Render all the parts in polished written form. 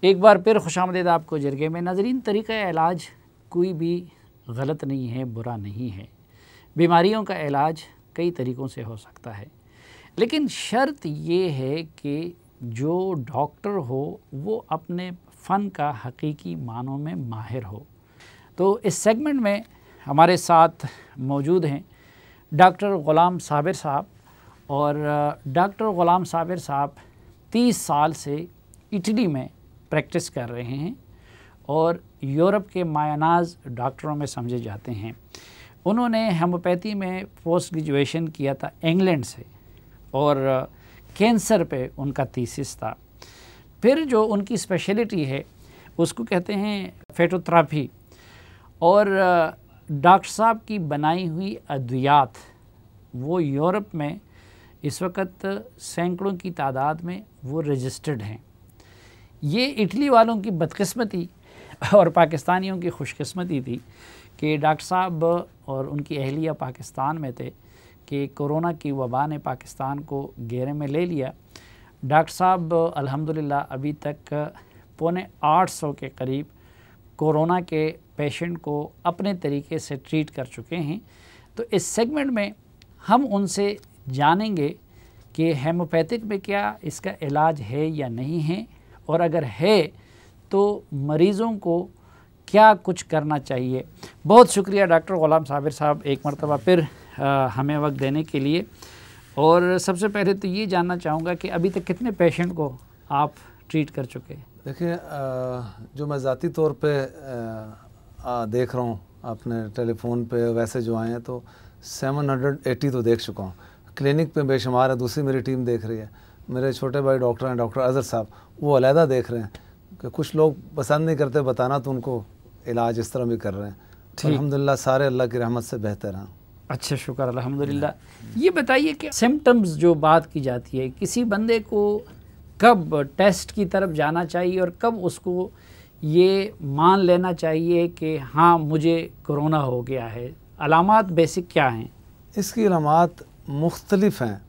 एक बार फिर खुशामदीद आपको जरगे में। नाज़रीन, तरीक़ा इलाज कोई भी गलत नहीं है, बुरा नहीं है। बीमारियों का इलाज कई तरीक़ों से हो सकता है, लेकिन शर्त ये है कि जो डॉक्टर हो वो अपने फ़न का हकीकी मानों में माहिर हो। तो इस सेगमेंट में हमारे साथ मौजूद हैं डॉक्टर ग़ुलाम साबिर साहब, और डॉक्टर ग़ुलाम साबिर साहब 30 साल से इटली में प्रैक्टिस कर रहे हैं और यूरोप के मायनाज डॉक्टरों में समझे जाते हैं। उन्होंने होम्योपैथी में पोस्ट ग्रेजुएशन किया था इंग्लैंड से, और कैंसर पे उनका थीसिस था। फिर जो उनकी स्पेशलिटी है उसको कहते हैं फेटोथेरेपी, और डॉक्टर साहब की बनाई हुई अद्वियात वो यूरोप में इस वक्त सैकड़ों की तादाद में वो रजिस्टर्ड हैं। ये इटली वालों की बदकिस्मती और पाकिस्तानियों की खुशकिस्मती थी कि डॉक्टर साहब और उनकी अहलिया पाकिस्तान में थे कि कोरोना की वबा ने पाकिस्तान को घेरे में ले लिया। डॉक्टर साहब अल्हम्दुलिल्लाह अभी तक 750 के करीब कोरोना के पेशेंट को अपने तरीके से ट्रीट कर चुके हैं। तो इस सेगमेंट में हम उनसे जानेंगे कि होम्योपैथिक में क्या इसका इलाज है या नहीं है, और अगर है तो मरीज़ों को क्या कुछ करना चाहिए। बहुत शुक्रिया डॉक्टर ग़ुलाम साबिर साहब एक मरतबा फिर हमें वक्त देने के लिए। और सबसे पहले तो ये जानना चाहूँगा कि अभी तक कितने पेशेंट को आप ट्रीट कर चुके हैं? देखिए, जो मैं ज़ाती तौर पे देख रहा हूँ अपने टेलीफोन पे, वैसे जो आए हैं तो 780 तो देख चुका हूँ। क्लिनिक पे बेशुमार है, दूसरी मेरी टीम देख रही है। मेरे छोटे भाई डॉक्टर हैं, डॉक्टर अज़हर साहब, वो अलहदा देख रहे हैं कि कुछ लोग पसंद नहीं करते बताना, तो उनको इलाज इस तरह भी कर रहे हैं। अल्हम्दुलिल्लाह सारे अल्लाह की रहमत से बेहतर हैं। अच्छा, शुक्र अल्हम्दुलिल्लाह। ये बताइए कि सिम्टम्स जो बात की जाती है, किसी बंदे को कब टेस्ट की तरफ जाना चाहिए और कब उसको ये मान लेना चाहिए कि हाँ मुझे कोरोना हो गया है? अलामात बेसिक क्या हैं? इसकी अलामात मुख्तलिफ हैं।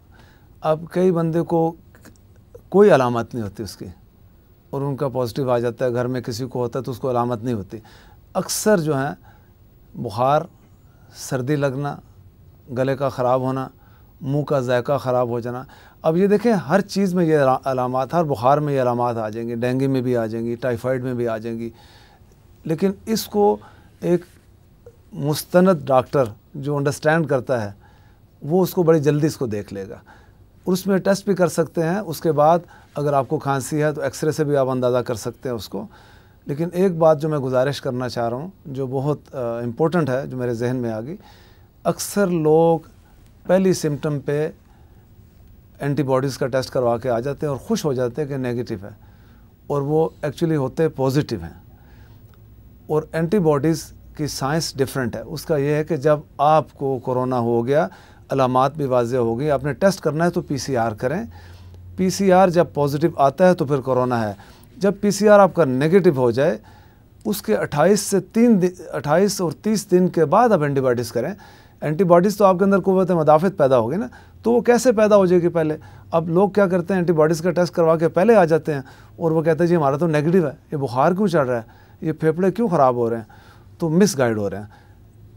अब कई बंदे को कोई अलामत नहीं होती उसकी, और उनका पॉजिटिव आ जाता है। घर में किसी को होता है तो उसको अलामत नहीं होती। अक्सर जो है बुखार, सर्दी लगना, गले का ख़राब होना, मुंह का जायका ख़राब हो जाना। अब ये देखें, हर चीज़ में ये अलामात, हर बुखार में ये अलामात आ जाएंगी, डेंगू में भी आ जाएंगी, टाइफाइड में भी आ जाएंगी। लेकिन इसको एक मुस्तनद डॉक्टर जो अंडरस्टैंड करता है वो उसको बड़ी जल्दी इसको देख लेगा। उसमें टेस्ट भी कर सकते हैं। उसके बाद अगर आपको खांसी है तो एक्सरे से भी आप अंदाज़ा कर सकते हैं उसको। लेकिन एक बात जो मैं गुजारिश करना चाह रहा हूँ, जो बहुत इम्पोर्टेंट है, जो मेरे जहन में आ गई, अक्सर लोग पहली सिम्टम पे एंटीबॉडीज़ का टेस्ट करवा के आ जाते हैं और ख़ुश हो जाते हैं कि नेगेटिव है, और वो एक्चुअली होते पॉजिटिव हैं। और एंटीबॉडीज़ की साइंस डिफरेंट है। उसका ये है कि जब आपको कोरोना हो गया, अलामात भी वाज़ेह हो गई, आपने टेस्ट करना है तो पीसीआर करें। पीसीआर जब पॉजिटिव आता है तो फिर कोरोना है। जब पीसीआर आपका नेगेटिव हो जाए, उसके 28 और 30 दिन के बाद आप एंटीबॉडीज़ करें। एंटीबॉडीज़ तो आपके अंदर क़ुव्वत मुदाफ़त पैदा होगी ना, तो वो कैसे पैदा हो जाएगी पहले? अब लोग क्या करते हैं, एंटीबॉडीज़ का टेस्ट करवा के पहले आ जाते हैं और वो कहते हैं जी हमारा तो नेगेटिव है, ये बुखार क्यों चढ़ रहा है, ये फेफड़े क्यों ख़राब हो रहे हैं, तो मिस गाइड हो रहे हैं।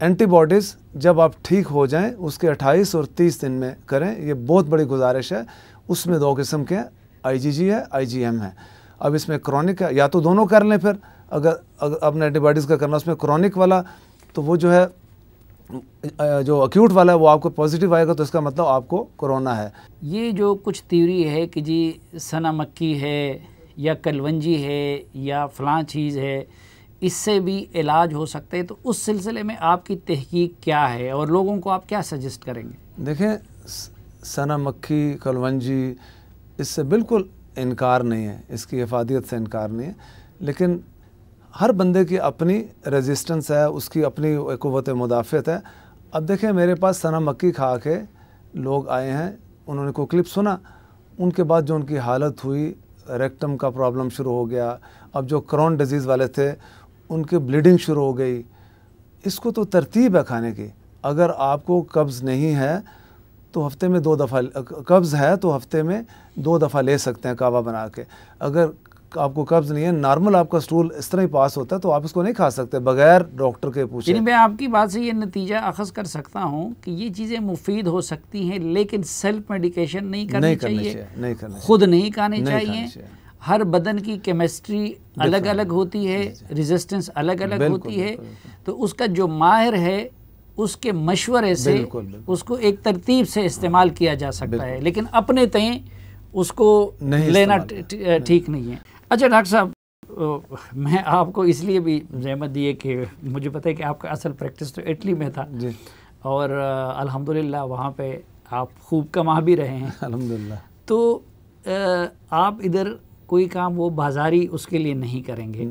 एंटीबॉडीज़ जब आप ठीक हो जाएं उसके 28 और 30 दिन में करें, ये बहुत बड़ी गुजारिश है। उसमें 2 किस्म के हैं, IgG है, IgM है। अब इसमें क्रॉनिक है, या तो दोनों कर लें। फिर अगर अपने एंटीबॉडीज़ का करना, उसमें क्रॉनिक वाला तो वो जो है, जो अक्यूट वाला है वो आपको पॉजिटिव आएगा, तो इसका मतलब आपको कोरोना है। ये जो कुछ थ्योरी है कि जी सना मक्की है या कलवंजी है या फ़लाँ चीज़ है, इससे भी इलाज हो सकते हैं, तो उस सिलसिले में आपकी तहकीक क्या है और लोगों को आप क्या सजेस्ट करेंगे? देखें, सना मक्खी, कलवंजी, इससे बिल्कुल इनकार नहीं है, इसकी हिफादियत से इनकार नहीं है। लेकिन हर बंदे की अपनी रेजिस्टेंस है, उसकी अपनी क़ुव्वत मुदाफ़त है। अब देखें, मेरे पास सना मक्खी खा के लोग आए हैं, उन्होंने कोई क्लिप सुना, उनके बाद जो उनकी हालत हुई, रेक्टम का प्रॉब्लम शुरू हो गया। अब जो क्रोन डिजीज़ वाले थे उनकी ब्लीडिंग शुरू हो गई। इसको तो तरतीब है खाने की। अगर आपको कब्ज़ नहीं है तो हफ़्ते में 2 दफ़ा, कब्ज़ है तो हफ़्ते में 2 दफ़ा ले सकते हैं कावा बना के। अगर आपको कब्ज़ नहीं है, नॉर्मल आपका स्टूल इस तरह ही पास होता है, तो आप इसको नहीं खा सकते बगैर डॉक्टर के पूछे। यानी मैं आपकी बात से ये नतीजा अखज़ कर सकता हूँ कि ये चीज़ें मुफीद हो सकती हैं, लेकिन सेल्फ मेडिकेशन नहीं करनी चाहिए, खुद नहीं खाने चाहिए। हर बदन की केमिस्ट्री अलग अलग होती है, रेजिस्टेंस अलग अलग होती है, तो उसका जो माहिर है उसके मशवरे से उसको एक तरतीब से इस्तेमाल किया जा सकता है, लेकिन अपने तय उसको लेना ठीक नहीं है। अच्छा डॉक्टर साहब, मैं आपको इसलिए भी ज़हमत दी है कि मुझे पता है कि आपका असल प्रैक्टिस तो इटली में था जी, और अल्हम्दुलिल्लाह वहाँ पे आप खूब कमा भी रहे हैं अल्हम्दुलिल्लाह। तो आप इधर कोई काम वो बाज़ारी उसके लिए नहीं करेंगे।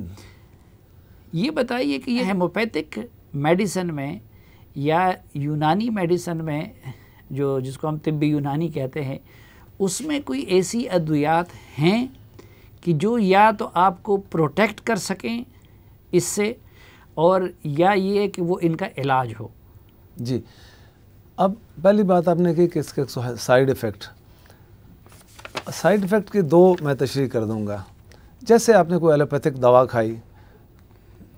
ये बताइए कि ये हेमोपैथिक मेडिसिन में या यूनानी मेडिसिन में, जो जिसको हम तिब्बी यूनानी कहते हैं, उसमें कोई ऐसी अद्वियात हैं कि जो या तो आपको प्रोटेक्ट कर सकें इससे, और या ये कि वो इनका इलाज हो? जी, अब पहली बात आपने की कि इसके साइड इफ़ेक्ट की दो मैं तशरीह कर दूंगा। जैसे आपने कोई एलोपैथिक दवा खाई,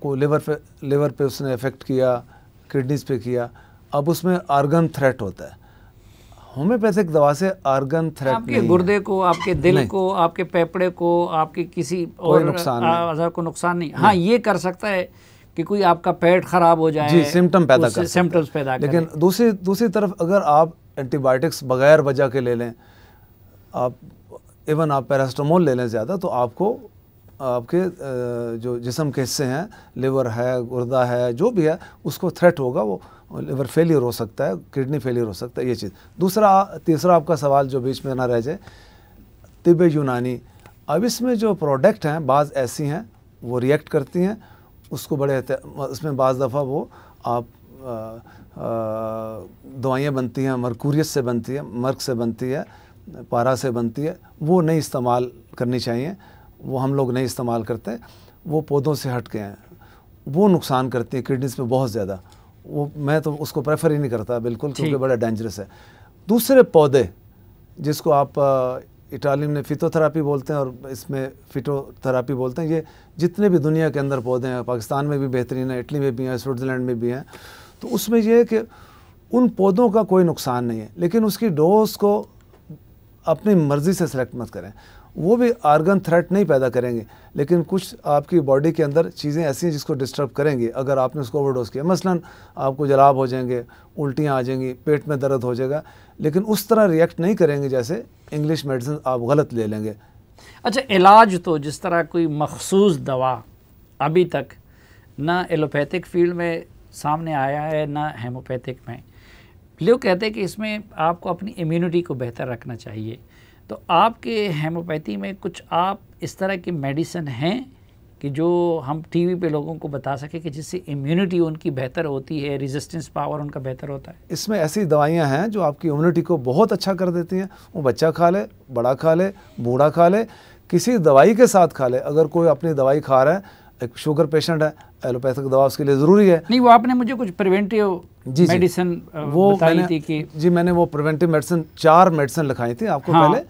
को लिवर पे उसने इफ़ेक्ट किया, किडनीज़ पे किया, अब उसमें आर्गन थ्रेट होता है। होम्योपैथिक दवा से आर्गन थ्रेट आपके गुर्दे को, आपके दिल को, आपके फेफड़े को, आपके किसी और अज़ा को नुकसान नहीं। हाँ, ये कर सकता है कि कोई आपका पेट ख़राब हो जाए, जी, सिम्टम्स पैदा करे। लेकिन दूसरी तरफ अगर आप एंटीबायोटिक्स बगैर वजह के ले लें, आप इवन आप पैरास्टामोल ले लें ज़्यादा, तो आपको आपके जो जिस्म के हिस्से हैं, लिवर है, गुर्दा है, जो भी है, उसको थ्रेट होगा, वो लिवर फेलियर हो सकता है, किडनी फेलियर हो सकता है, ये चीज़। तीसरा आपका सवाल जो बीच में ना रह जाए, तिब्बे यूनानी, अब इसमें जो प्रोडक्ट हैं बाज़ ऐसी हैं वो रिएक्ट करती हैं, उसको बड़े इसमें बाज़ दफ़ा वो आप दवाइयाँ बनती हैं, मरकूरियस से बनती है, मर्क से बनती है, पारा से बनती है, वो नहीं इस्तेमाल करनी चाहिए, वो हम लोग नहीं इस्तेमाल करते, वो पौधों से हट के हैं, वो नुकसान करती है किडनीज़ में बहुत ज़्यादा, वो मैं तो उसको प्रेफर ही नहीं करता बिल्कुल, क्योंकि बड़ा डेंजरस है। दूसरे पौधे जिसको आप इटालियन में फिटोथेरापी बोलते हैं और इसमें फिटोथेरापी बोलते हैं, ये जितने भी दुनिया के अंदर पौधे हैं, पाकिस्तान में भी बेहतरीन है, इटली में भी हैं, स्विट्ज़रलैंड में भी हैं, तो उसमें यह है कि उन पौधों का कोई नुकसान नहीं है, लेकिन उसकी डोज को अपनी मर्ज़ी से सेलेक्ट मत करें। वो भी आर्गन थ्रेट नहीं पैदा करेंगे, लेकिन कुछ आपकी बॉडी के अंदर चीज़ें ऐसी हैं जिसको डिस्टर्ब करेंगी अगर आपने उसको ओवरडोज किया। मसलन आपको जलाब हो जाएंगे, उल्टियाँ आ जाएंगी, पेट में दर्द हो जाएगा, लेकिन उस तरह रिएक्ट नहीं करेंगे जैसे इंग्लिश मेडिसिन आप गलत ले लेंगे। अच्छा, इलाज तो जिस तरह कोई मखसूस दवा अभी तक ना एलोपैथिक फील्ड में सामने आया है ना हेमोपैथिक में। लोग कहते हैं कि इसमें आपको अपनी इम्यूनिटी को बेहतर रखना चाहिए, तो आपके हेमोपैथी में कुछ आप इस तरह की मेडिसिन हैं कि जो हम टीवी पे लोगों को बता सके कि जिससे इम्यूनिटी उनकी बेहतर होती है, रेजिस्टेंस पावर उनका बेहतर होता है? इसमें ऐसी दवाइयां हैं जो आपकी इम्यूनिटी को बहुत अच्छा कर देती हैं। वो बच्चा खा ले, बड़ा खा ले, बूढ़ा खा ले, किसी दवाई के साथ खा ले। अगर कोई अपनी दवाई खा रहा है, एक शुगर पेशेंट है, एलोपैथिक दवा उसके लिए ज़रूरी है। नहीं, वो आपने मुझे कुछ प्रिवेंटिव मेडिसिन वो बताई थी कि जी, मैंने वो प्रिवेंटिव मेडिसिन 4 मेडिसिन लिखाई थी आपको। हाँ। पहले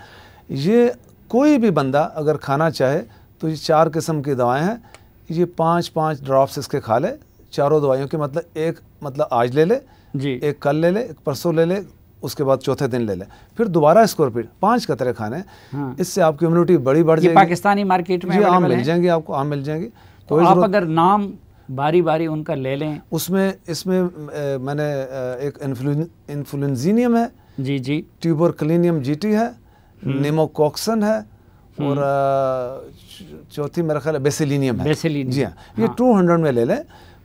ये कोई भी बंदा अगर खाना चाहे तो ये 4 किस्म की दवाएं हैं, ये 5-5 ड्रॉप्स इसके खा ले, चारों दवाइयों के, मतलब एक मतलब आज ले ले जी, एक कल ले ले, एक परसों ले ले, उसके बाद चौथे दिन ले ले, फिर दोबारा इसको रिपीट 5 कतरे खाने। हाँ। इससे आपकी इम्यूनिटी बढ़ जाएगी। पाकिस्तानी मार्केट में आम मिल जाएंगी आपको, आम मिल जाएंगी। तो आप अगर नाम बारी बारी उनका ले लें, इसमें मैंने एक इन्फ्लुएंजीनियम है जी जी, ट्यूबरकुलिनियम जीटी है, निमोकॉक्सन है, और चौथी मेरा ख्याल बेसिलिनियम है। जी हाँ, ये 200 में ले लें,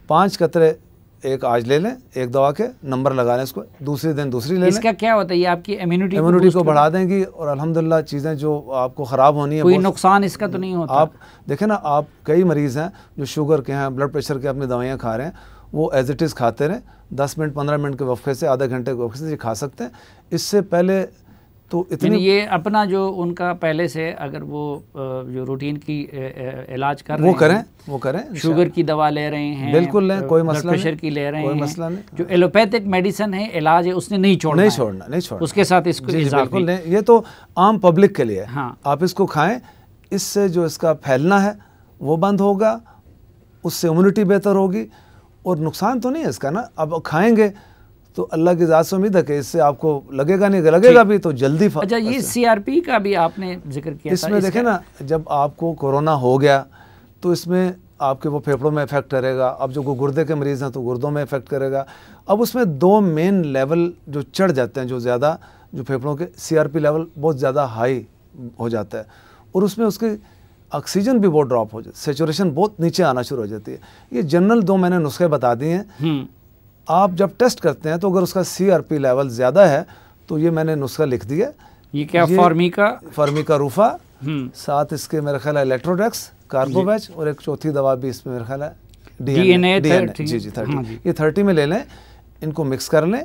5 कतरे एक आज ले लें, एक दवा के नंबर लगा लें, इसको दूसरे दिन दूसरी ले लें। इसका क्या होता है? ये आपकी इम्यूनिटी को बढ़ा देंगी और अल्हम्दुलिल्लाह चीज़ें जो आपको ख़राब होनी है, कोई नुकसान इसका तो नहीं होता। आप देखें ना, आप कई मरीज़ हैं जो शुगर के हैं, ब्लड प्रेशर के, अपनी दवाइयाँ खा रहे हैं, वो एज इट इज़ खाते रहें, 10 मिनट 15 मिनट के वक्फे से, आधे घंटे के वक्फे से खा सकते हैं। इससे पहले तो इतनी ये अपना जो उनका पहले से अगर वो जो रूटीन की इलाज कर रहे हैं वो करें, शुगर की दवा ले रहे हैं, बिल्कुल लें, कोई मसला नहीं, प्रेशर की ले रहे हैं, कोई मसला नहीं। जो एलोपैथिक मेडिसिन है, इलाज है, उसने नहीं छोड़ना, नहीं छोड़ना, उसके साथ इसको बिल्कुल नहीं। ये तो आम पब्लिक के लिए। हाँ। आप इसको खाएं, इससे जो इसका फैलना है वो बंद होगा, उससे इम्यूनिटी बेहतर होगी और नुकसान तो नहीं है इसका ना। अब खाएंगे तो अल्लाह की ज़ात से उम्मीद है कि इससे आपको लगेगा नहीं, लगेगा भी तो जल्दी। अच्छा, ये CRP का भी आपने जिक्र किया इसमें देखें ना, जब आपको कोरोना हो गया तो इसमें आपके वो फेफड़ों में इफेक्ट करेगा। अब जो गुर्दे के मरीज़ हैं तो गुर्दों में इफेक्ट करेगा। अब उसमें 2 मेन लेवल जो चढ़ जाते हैं, जो ज़्यादा जो फेफड़ों के CRP लेवल बहुत ज़्यादा हाई हो जाता है और उसमें उसकी ऑक्सीजन भी बहुत ड्रॉप हो जाती है, सेचुरेशन बहुत नीचे आना शुरू हो जाती है। ये जनरल 2 मैंने नुस्खे बता दिए हैं। आप जब टेस्ट करते हैं तो अगर उसका CRP लेवल ज़्यादा है तो ये मैंने नुस्खा लिख दिया। ये क्या? फार्मिका रूफा, साथ इसके मेरा ख्याल है इलेक्ट्रोडेक्स, कार्बोवैच और एक चौथी दवा भी इसमें मेरा ख्याल है DNA। जी 30। ये 30 में ले लें, इनको मिक्स कर लें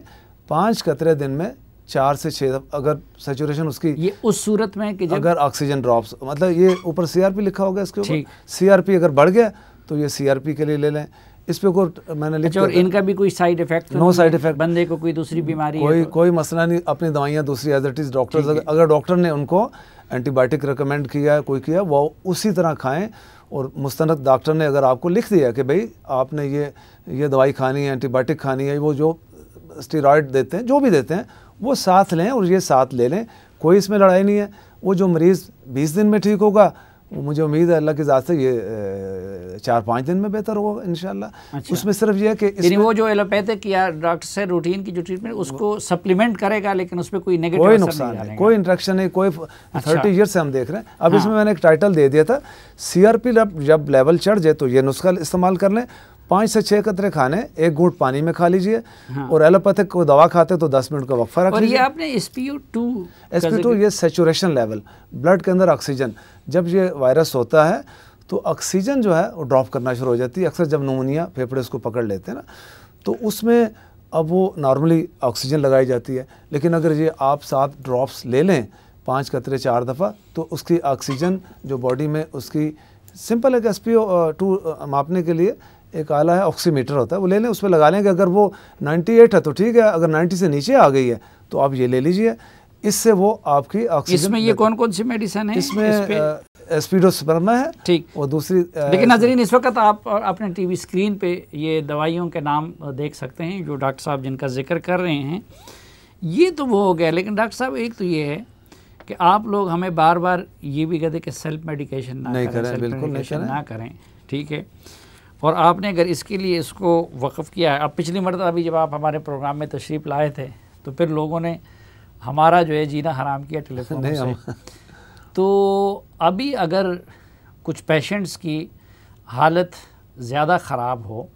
5 कतरे दिन में 4 से 6 अगर सेचुरेशन उसकी, ये उस सूरत में कि जब अगर ऑक्सीजन ड्रॉप्स, मतलब ये ऊपर CRP लिखा होगा इसके ऊपर, CRP अगर बढ़ गया तो ये CRP के लिए ले लें। इस पे को मैंने लिखा। और इनका भी कोई side effect? No side effect. बंदे को कोई दूसरी बीमारी कोई मसला नहीं, अपनी दवाइयाँ दूसरी एज इट इज़। डॉक्टर अगर डॉक्टर ने उनको एंटीबायोटिक रिकमेंड किया है, कोई किया, वो उसी तरह खाएं। और मुस्तनद डॉक्टर ने अगर आपको लिख दिया कि भाई आपने ये दवाई खानी है, एंटीबायोटिक खानी है, वो जो स्टेरॉयड देते हैं, जो भी देते हैं, वो साथ लें और ये साथ ले लें। कोई इसमें लड़ाई नहीं है। वो जो मरीज़ 20 दिन में ठीक होगा, वो मुझे उम्मीद है अल्लाह की ज़ात से ये 4-5 दिन में बेहतर होगा इंशाल्लाह। अच्छा। उसमें सिर्फ ये है कि वो जो एलोपैथिक या डॉक्टर से रूटीन की जो ट्रीटमेंट उसको सप्लीमेंट करेगा, लेकिन उस पर कोई नेगेटिव कोई नुकसान नहीं, कोई इंट्रैक्शन नहीं, कोई 30 ईयर से हम देख रहे हैं। अब इसमें मैंने एक टाइटल दे दिया था, CRP जब लेवल चढ़ जाए तो ये नुस्खा इस्तेमाल कर लें। 5 से 6 कतरे खाने 1 घूंट पानी में खा लीजिए। और एलोपैथिक को दवा खाते तो 10 मिनट का वक्फा रख लीजिए। और ये आपने SpO2 ये सेचुरेशन लेवल, ब्लड के अंदर ऑक्सीजन, जब ये वायरस होता है तो ऑक्सीजन जो है वो ड्रॉप करना शुरू हो जाती है। अक्सर जब नमूनिया फेफड़े उसको पकड़ लेते हैं ना, तो उसमें अब वो नॉर्मली ऑक्सीजन लगाई जाती है। लेकिन अगर ये आप 7 ड्रॉप्स ले लें 5 कतरे 4 दफ़ा, तो उसकी ऑक्सीजन जो बॉडी में उसकी सिंपल है कि SpO2 मापने के लिए एक आला है, ऑक्सीमीटर होता है, वो ले लें, उस पर लगा लें कि अगर वो 98 है तो ठीक है, अगर 90 से नीचे आ गई है तो आप ये ले लीजिए। इससे वो आपकी ऑक्सीजन। इसमें ये कौन कौन सी मेडिसिन है? इसमें एस्पिडोस्पर्मा है, ठीक, और दूसरी लेकिन नाज़रीन इस वक्त आप अपने टीवी स्क्रीन पे ये दवाइयों के नाम देख सकते हैं जो डॉक्टर साहब जिनका जिक्र कर रहे हैं। ये तो वो हो गया, लेकिन डॉक्टर साहब एक तो ये है कि आप लोग हमें बार बार ये भी कहते कि सेल्फ मेडिकेशन ना करें, बिल्कुल ना करें, ठीक है। और आपने अगर इसके लिए इसको वक़फ़ किया है, अब पिछली मरतबा अभी जब आप हमारे प्रोग्राम में तशरीफ़ लाए थे तो फिर लोगों ने हमारा जो है जीना हराम किया टेलीफोन से। तो अभी अगर कुछ पेशेंट्स की हालत ज़्यादा ख़राब हो,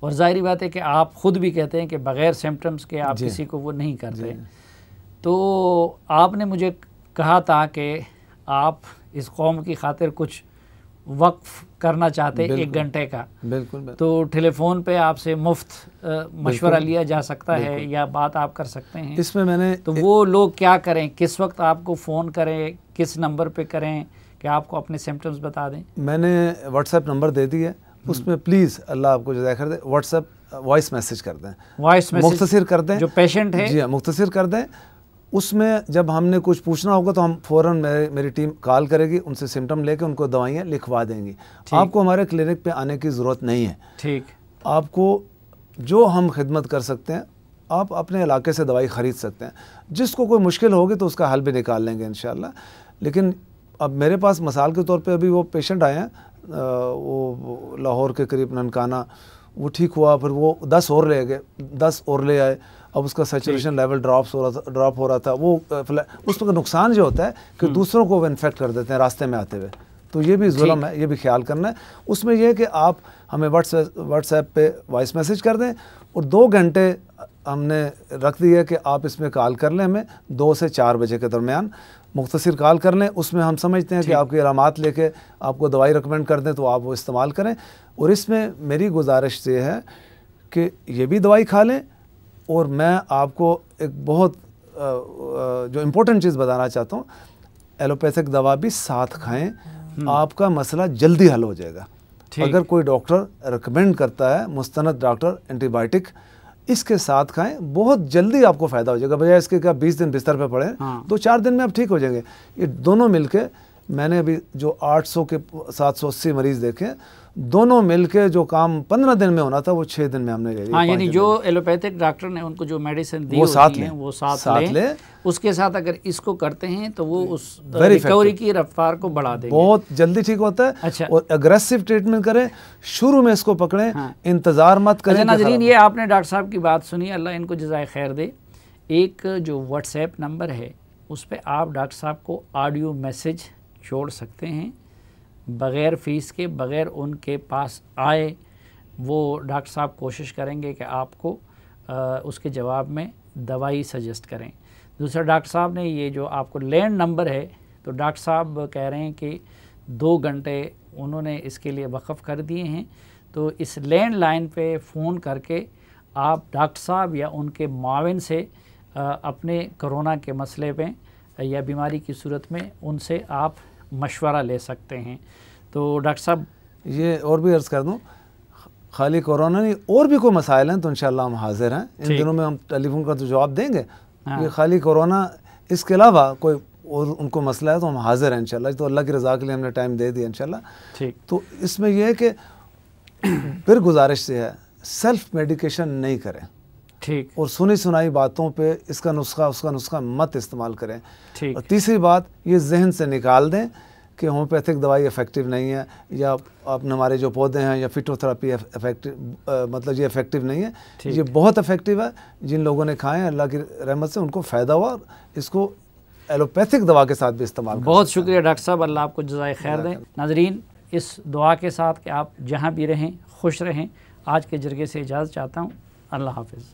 और ज़ाहिरी बात है कि आप ख़ुद भी कहते हैं कि बग़ैर सिम्टम्स के आप किसी को वो नहीं करते, तो आपने मुझे कहा था कि आप इस कौम की खातिर कुछ वक्फ करना चाहते 1 घंटे का। बिल्कुल। तो टेलीफोन पे आपसे मुफ्त मशवरा लिया जा सकता है या बात आप कर सकते हैं इसमें। मैंने तो वो लोग क्या करें, किस वक्त आपको फ़ोन करें, किस नंबर पे करें कि आपको अपने सिम्टम्स बता दें? मैंने व्हाट्सएप नंबर दे दी है, उसमें प्लीज़ अल्लाह आपको जज़ा खैर दे, व्हाट्सएप वॉइस मैसेज कर दें, वॉइस मैसेज मुख्तसर कर दें, जो पेशेंट है जी हाँ मुख्तसर कर दें। उसमें जब हमने कुछ पूछना होगा तो हम फ़ौरन मेरी टीम कॉल करेगी, उनसे सिम्टम लेके उनको दवाइयाँ लिखवा देंगी। आपको हमारे क्लिनिक पे आने की ज़रूरत नहीं है। ठीक, आपको जो हम खिदमत कर सकते हैं, आप अपने इलाके से दवाई ख़रीद सकते हैं। जिसको कोई मुश्किल होगी तो उसका हल भी निकाल लेंगे इंशाल्लाह। लेकिन अब मेरे पास मिसाल के तौर पे अभी वो पेशेंट आए हैं, वो लाहौर के करीब ननकाना, वो ठीक हुआ, फिर वो 10 और ले गए, 10 और ले आए। अब उसका सेचुरेशन लेवल ड्रॉप हो रहा था। वो उसका नुकसान जो होता है कि दूसरों को वो इन्फेक्ट कर देते हैं रास्ते में आते हुए, तो ये भी जुल्म है, ये भी ख्याल करना है। उसमें यह है कि आप हमें व्हाट्सएप पे वॉइस मैसेज कर दें, और 2 घंटे हमने रख दिया कि आप इसमें कॉल कर लें, हमें 2 से 4 बजे के दरमियान मुख्तसर कॉल कर लें। उसमें हम समझते हैं कि आपकी अलामात लेके आपको दवाई रिकमेंड कर दें तो आप वो इस्तेमाल करें। और इसमें मेरी गुजारिश ये है कि ये भी दवाई खा लें। और मैं आपको एक बहुत जो इम्पोर्टेंट चीज़ बताना चाहता हूँ, एलोपैथिक दवा भी साथ खाएं, आपका मसला जल्दी हल हो जाएगा। अगर कोई डॉक्टर रिकमेंड करता है मुस्तनद डॉक्टर एंटीबायोटिक, इसके साथ खाएं, बहुत जल्दी आपको फ़ायदा हो जाएगा। बजाय इसके कि आप 20 दिन बिस्तर पे पड़े, 2-4 दिन में आप ठीक हो जाएंगे। ये दोनों मिलके मैंने अभी जो 800 के 780 मरीज़ देखे, दोनों मिलके जो काम 15 दिन में होना था वो 6 दिन में हमने ले लिया। हाँ, यानी जो एलोपैथिक डॉक्टर ने उनको जो मेडिसिन दी वो होती हैं वो साथ ले, उसके साथ अगर इसको करते हैं तो वो उस रिकवरी की रफ्तार को बढ़ा देंगे, बहुत जल्दी ठीक होता है। अच्छा, और एग्रेसिव ट्रीटमेंट करें, शुरू में इसको पकड़ें। हाँ। इंतज़ार मत करें। अच्छा नाज़रीन, ये आपने डॉक्टर साहब की बात सुनी, अल्लाह इनको जज़ाए खैर दे। एक जो व्हाट्सएप नंबर है उस पर आप डॉक्टर साहब को ऑडियो मैसेज छोड़ सकते हैं बग़ैर फ़ीस के, बग़ैर उनके पास आए। वो डॉक्टर साहब कोशिश करेंगे कि आपको उसके जवाब में दवाई सजेस्ट करें। दूसरा, डॉक्टर साहब ने ये जो आपको लैंड नंबर है, तो डॉक्टर साहब कह रहे हैं कि 2 घंटे उन्होंने इसके लिए वक़फ़ कर दिए हैं। तो इस लैंड लाइन पे फ़ोन करके आप डॉक्टर साहब या उनके माविन से अपने कोरोना के मसले पे या बीमारी की सूरत में उनसे आप मशवरा ले सकते हैं। तो डॉक्टर साहब, ये और भी अर्ज़ कर दूँ, खाली कोरोना नहीं, और भी कोई मसाइल हैं तो इंशाल्लाह हम हाजिर हैं। इन दिनों में हम टेलीफोन का तो जवाब देंगे। हाँ। ये खाली कोरोना, इसके अलावा कोई और उनको मसला है तो हम हाजिर हैं इंशाल्लाह। तो अल्लाह की रज़ा के लिए हमने टाइम दे दिया इंशाल्लाह। ठीक। तो इसमें यह है कि फिर गुजारिश से है, सेल्फ मेडिकेशन नहीं करें। ठीक। और सुनी सुनाई बातों पे इसका नुस्खा उसका नुस्खा मत इस्तेमाल करें। ठीक। और तीसरी बात, ये जहन से निकाल दें कि होम्योपैथिक दवाई इफ़ेक्टिव नहीं है, या अपने हमारे जो पौधे हैं या फिटोथेरेपी इफेक्टिव, मतलब ये इफ़ेक्टिव नहीं है। ये बहुत इफ़ेक्टिव है। जिन लोगों ने खाए अल्लाह की रहमत से उनको फ़ायदा हुआ, और इसको एलोपैथिक दवा के साथ भी इस्तेमाल। बहुत शुक्रिया डॉक्टर साहब, अल्लाह आपको जज़ाए खैर दें। नाज़रीन, इस दुआ के साथ कि आप जहाँ भी रहें खुश रहें, आज के जरिए से इजाज़त चाहता हूँ। अल्लाह हाफ़िज़।